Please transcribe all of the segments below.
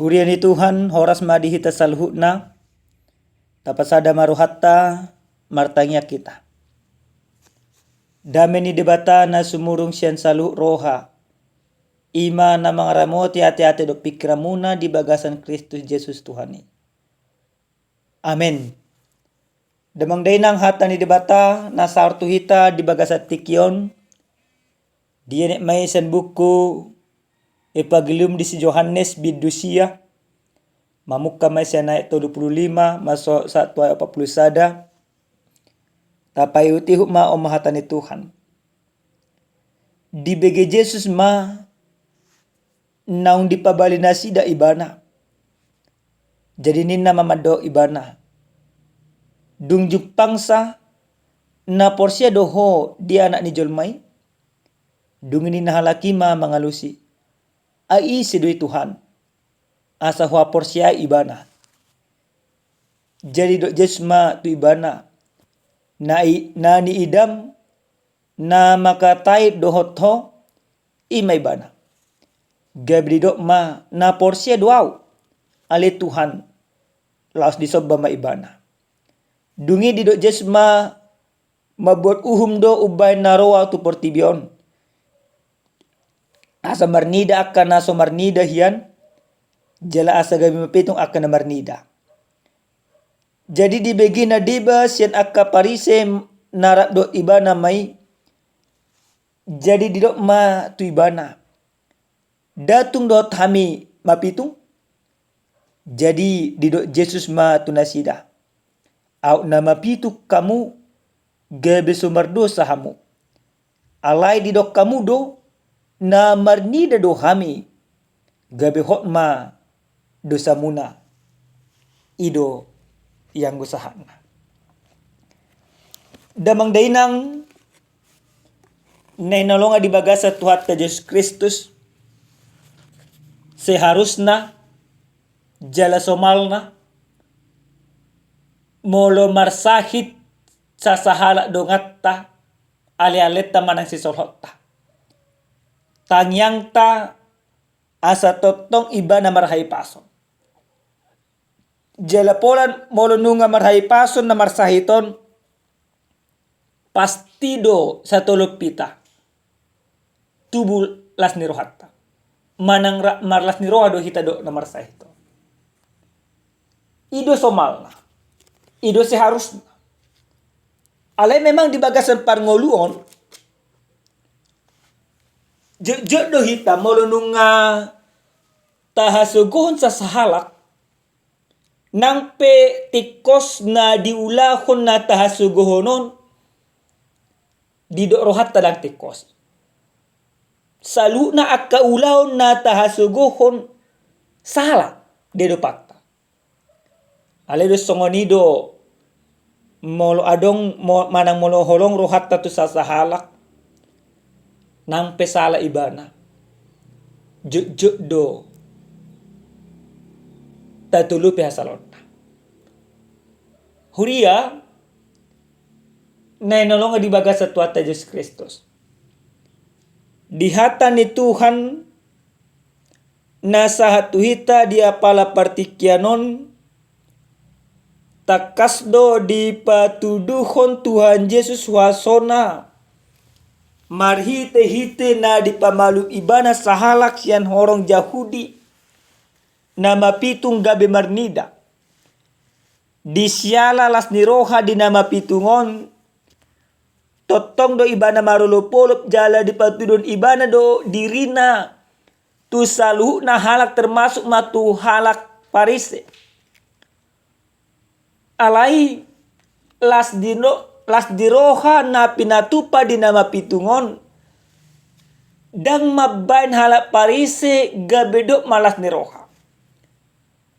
Huriani Tuhan horas madihita salhutna tapasada maruhatta martangya kita. Dameni debata na sumurung siyan saluh roha. Ima na mga ramoti ati-ati do pikramuna di bagasan Kristus Jesus Tuhan ni. Amen. Damang dainang hata ni debata na sartu hita di bagasat tikyon. Diyanek may isan buku ipagilum di si Johannes bidusia. Mamukka may siya na ito 25 masuk 1:41. Tapay utihuk ma o mahata ni Tuhan. Di bege Jesus ma naung dipabali nasi da ibana. Jadi nina mamado ibana. Dungjuk pangsa na porsia doho dia anak ni Jolmai. Dungini na halaki ma mangalusi. Ai sidui Tuhan. Asa hua porsia ibana. Jadi dok jesma tu ibana. Na ni idam na makatai dohot ho ima ibana. Gabri dok ma na porsia doau. Ale Tuhan. Laos disobba ma ibana. Dungi di dok jesma mabuat uhum do ubay naroa tu portibion. Asa marnida akan naso marnida hian. Jala asa gabi mapitung akan na marnida. Jadi di begina diba sian akka parise narak do ibana mai. Jadi di dok ma tu ibana. Datung dot hami mapitung. Jadi di dok Jesus ma tu nasida. Au nama pitu kamu gabe sumber dosa hamu. Alai di dok kamu do na marnida do hami. Gabe hot ma dosa muna. Ido yang gusahana. Damang dainang nainalonga di bagasa Tuhan ka Yesus Kristus seharusna jala somalna molo marsahit sa sahala dongatta ali-aletta manang sisolhotta. Tangyang ta asa totong iba na marhay pason. Jalapolan molo nunga marhay pason na marsahiton pastido sa tulupita tubul las ni rohatta. Manang marlas ni roha do hita do na marsahito. Ido somalna. Ido seharusnya. Alay memang di bagasan parngoluon jod do hita molo nunga tahasuguhon sa sahalak nang pe tikos na diulahon na tahasuguhonon di do rohat tadang tikos. Salu na akkaulahon na tahasuguhon sahala dedo pakta. Aledo songonido molo adong manang molo holong rohat tatu sa sahalak nang pesala ibana. Juk do tatulu pihasalona. Huria na inolonga di baga sa tuata Yesus Kristus. Dihata ni Tuhan nasa hatuhita dia pala partikianon takasdo di patuduhon Tuhan Yesus wasona marhite-hite na di pamalu ibana sahalak sian horong Yahudi nama pitung gabe marnida. Di siala las niroha di nama pitungon. Totong do ibana marulopolop jala di patudon ibana do dirina. Tu saluh na halak termasuk matu halak parise. Alai las diroha na pinatupa di nama pitungon. Dang mabain halak parise gabe do malas niroha.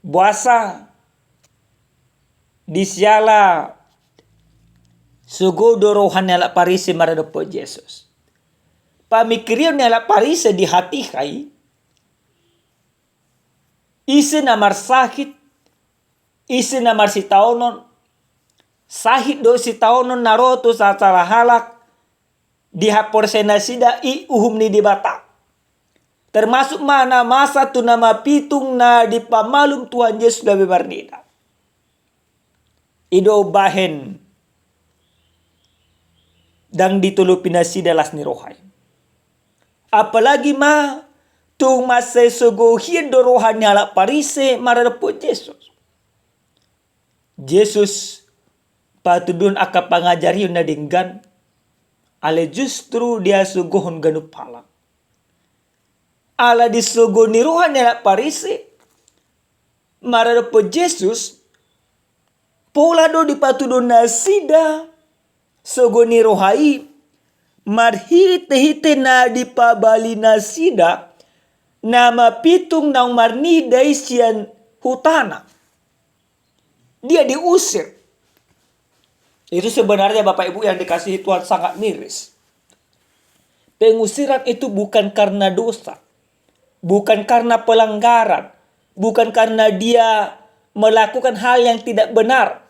Buasa disiala sugo dorohan nela parise marado po Jesus. Pamikirion nela parise di hati kai. Isi namar sakit. Isi namar sitaonon. Sahit do sitaonon naroto sa halak. Di hapor senasida i uhum ni dibata. Termasuk mana masa tu nama pitung na di pamalum Tuhan Yesus lebih marnida. Ido bahen dang ditulupi na sidalas ni rohay. Apalagi tung masay suguhin do rohani halak parise maradapo Yesus. Yesus patudun aka pangajari na dinggan ale justru dia suguhon ganupala. Ala disugo ni rohani halak parise maradapo Yesus pola do dipatudun na sida sugo ni rohai marhite-hite na dipabali na sida nama pitung nang marnidai sian hutana. Dia diusir. Itu sebenarnya Bapak Ibu yang dikasihi Tuhan sangat miris. Pengusiran itu bukan karena dosa. Bukan karena pelanggaran. Bukan karena dia melakukan hal yang tidak benar.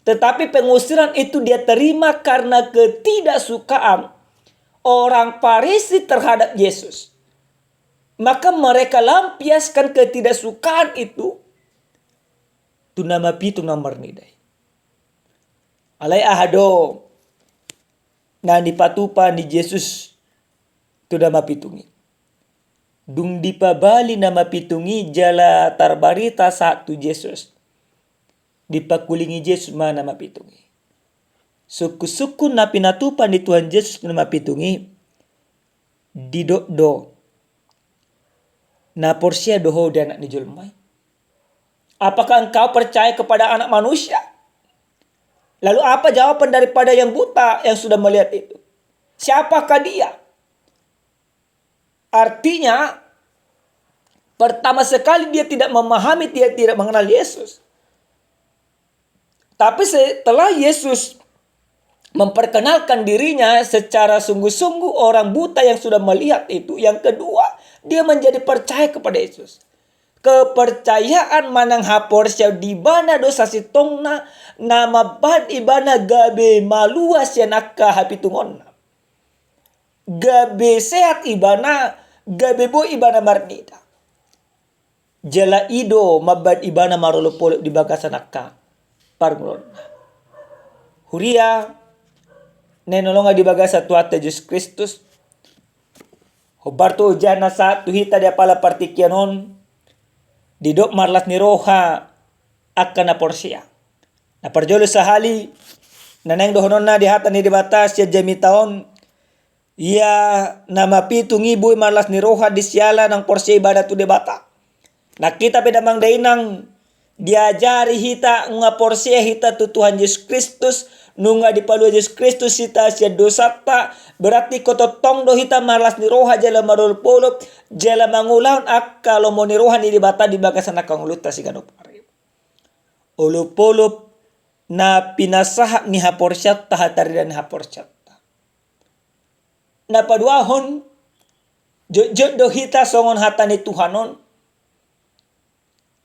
Tetapi pengusiran itu dia terima karena ketidaksukaan orang Farisi terhadap Yesus. Maka mereka lampiaskan ketidaksukaan itu nama pitung nomor nidai. Alai ahado na dipatupan di Yesus tu nama pitungi. Dung dipabali nama pitungi jala tarbarita saat tu Yesus. Dipakulingi Yesus mana nama pitungi. Suku-suku na pinatupan di Tuhan Yesus nama pitungi. Didokdo. Na porsia doho dan anak nijulmai. Apakah engkau percaya kepada anak manusia? Lalu apa jawaban daripada yang buta yang sudah melihat itu? Siapakah dia? Artinya, pertama sekali dia tidak memahami, dia tidak mengenal Yesus. Tapi setelah Yesus memperkenalkan dirinya secara sungguh-sungguh, orang buta yang sudah melihat itu. Yang kedua, dia menjadi percaya kepada Yesus. Kepercayaan manang hapor siya di bana dosa si tongna nama bad ibana gabe malua siya nakka hapitungonna. Gabe sehat ibana gabe bo ibana marnida. Jala ido mabad ibana marolopolo di bagasan nakka parmulonna. Huria nenolonga di bagasa tuata Yesus Kristus. Hobarto jana saat tuhita dia pala partikianon. Didok marlas ni roha akan na porsia. Na parjolo sahali naneng dohonon na dihatan ni dibatas ya jami taon. Ya nama pitung ibu marlas ni roha disiala ng porsia ibadat tu debata. Nakita pedamang dainang diajari hita nga porsia hita tu Tuhan Yesus Kristus. Nunga dipalu Yesus Kristus hita siya dosata. Berarti kototong do hita marlas ni roha jala marul polop. Jala mangulaon akkalo mo ni roha ni dibata di bagasan nakanguluta si ganopare. Ulu polop na pinasaha ni haporsyat tahatari dan haporsyat. Na paduahon jod do hita songon hata ni Tuhanon.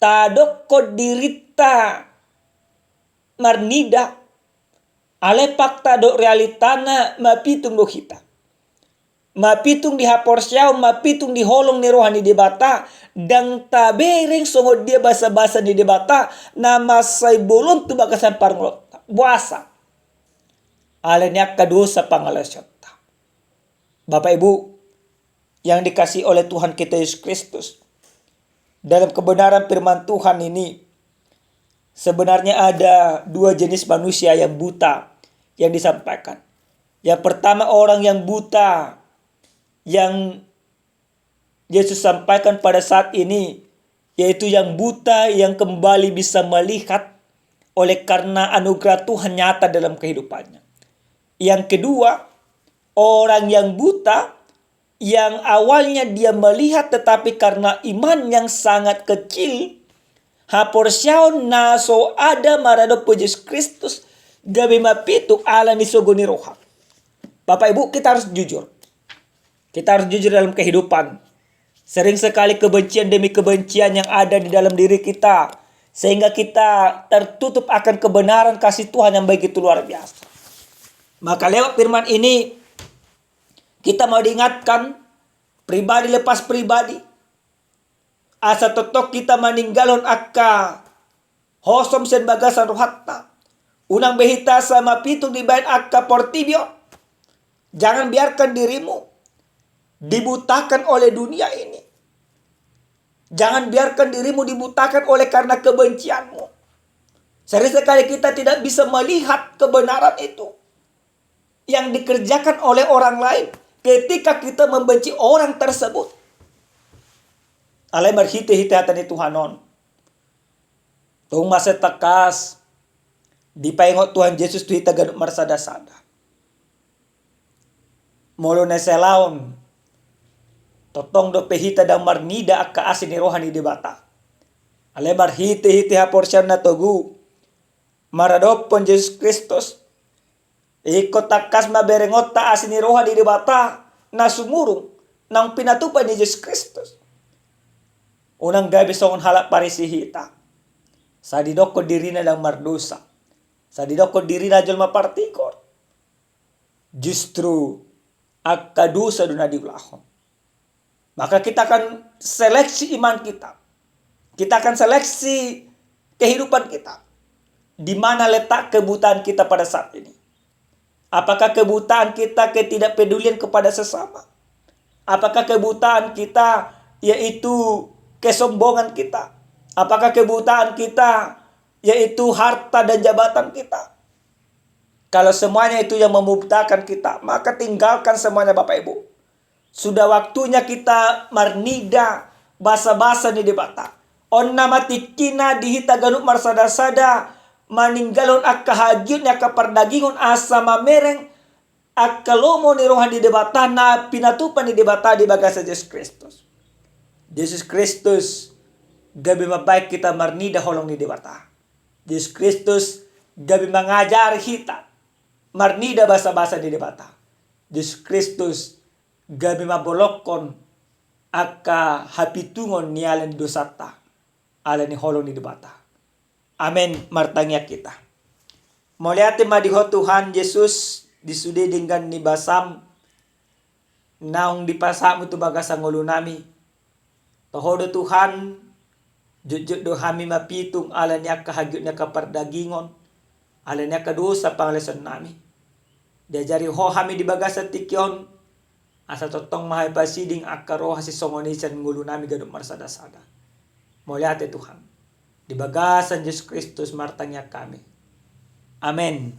Tadok ko dirita marnida. Ale fakta do realitana mapitung do hita. Mapitung di haporsyaw, mapitung di holong ni rohani debata. Dang tabering songod dia basa-basa di debata. Na masay bolon tu bakasan parngolot. Buasa. Ale niyak kadosa pangalasyot. Bapak Ibu yang dikasih oleh Tuhan kita Yesus Kristus. Dalam kebenaran firman Tuhan ini. Sebenarnya ada dua jenis manusia yang buta yang disampaikan. Yang pertama orang yang buta yang Yesus sampaikan pada saat ini. Yaitu yang buta yang kembali bisa melihat oleh karena anugerah Tuhan nyata dalam kehidupannya. Yang kedua orang yang buta yang awalnya dia melihat tetapi karena iman yang sangat kecil. Haporsyaon na so ada marado po Yesus Kristus gabi mapitu ala ni sogo ni roha. Bapak Ibu kita harus jujur. Kita harus jujur dalam kehidupan. Sering sekali kebencian demi kebencian yang ada di dalam diri kita. Sehingga kita tertutup akan kebenaran kasih Tuhan yang begitu luar biasa. Maka lewat firman ini kita mau diingatkan Pribadi lepas pribadi. Asa totok kita meninggalon akka hosom sen bagasan rohatta. Unang behita sama pitung dibayan akka portibio. Jangan biarkan dirimu dibutakan oleh dunia ini. Jangan biarkan dirimu dibutakan oleh karena kebencianmu. Sering sekali kita tidak bisa melihat kebenaran itu yang dikerjakan oleh orang lain ketika kita membenci orang tersebut. Alay marhiti-hitihatan ni Tuhanon. Tung masa takas dipaingot Tuhan Yesus tu hita ganut marsada-sada. Molo na selaon totong do pehita dang marnida akka asin ni rohani di bata. Alay marhiti-hiti ha porsyan na togu. Maradopon Yesus Kristus. Ikot takas maberengot ta asin ni rohani di bata na sumurong nang pinatupan ni Yesus Kristus. Unang gabi songon halak parisihita. Sa didoko diri na lang mardusa. Sa didoko diri na jol mapartikor. Justru akadusa doon na diulahon. Maka kita akan seleksi iman kita. Kita akan seleksi kehidupan kita. Di mana letak kebutaan kita pada saat ini? Apakah kebutaan kita ketidakpedulian kepada sesama? Apakah kebutaan kita yaitu kesombongan kita? Apakah kebutaan kita yaitu harta dan jabatan kita? Kalau semuanya itu yang membutakan kita, maka tinggalkan semuanya Bapak Ibu. Sudah waktunya kita marnida basa-basa ni debata. Onna matikina dihita ganuk marsada-sada maninggalon akka hagyun akka pardagingon asa mamereng akka lomo ni rohan di debata na pinatupan ni debata di bagasa Yesus Kristus. Yesus Kristus gabi mabaik kita marnida holong ni debata. Yesus Kristus gabi mengajar kita marnida basa-basa di debata. Yesus Kristus gabi mabolokon akka hapitungon ni alan dosata alan ni holong ni debata. Amen martangya kita. Moliate madiho Tuhan Yesus disude dengan ni basam naong dipasamu tu bagasa ngulu nami. Tohodo Tuhan jujud do hami mapitung alan ni akka hagyut ni akka pardagingon alan ni akka dosa pangleson nami. Diajari ho hami di bagasa tikyon asa totong mahay pasiding akka roha si songonisan ngulu nami gaduk marsada-sada. Moliate Tuhan. Di bagasan Yesus Kristus martangya kami. Amen.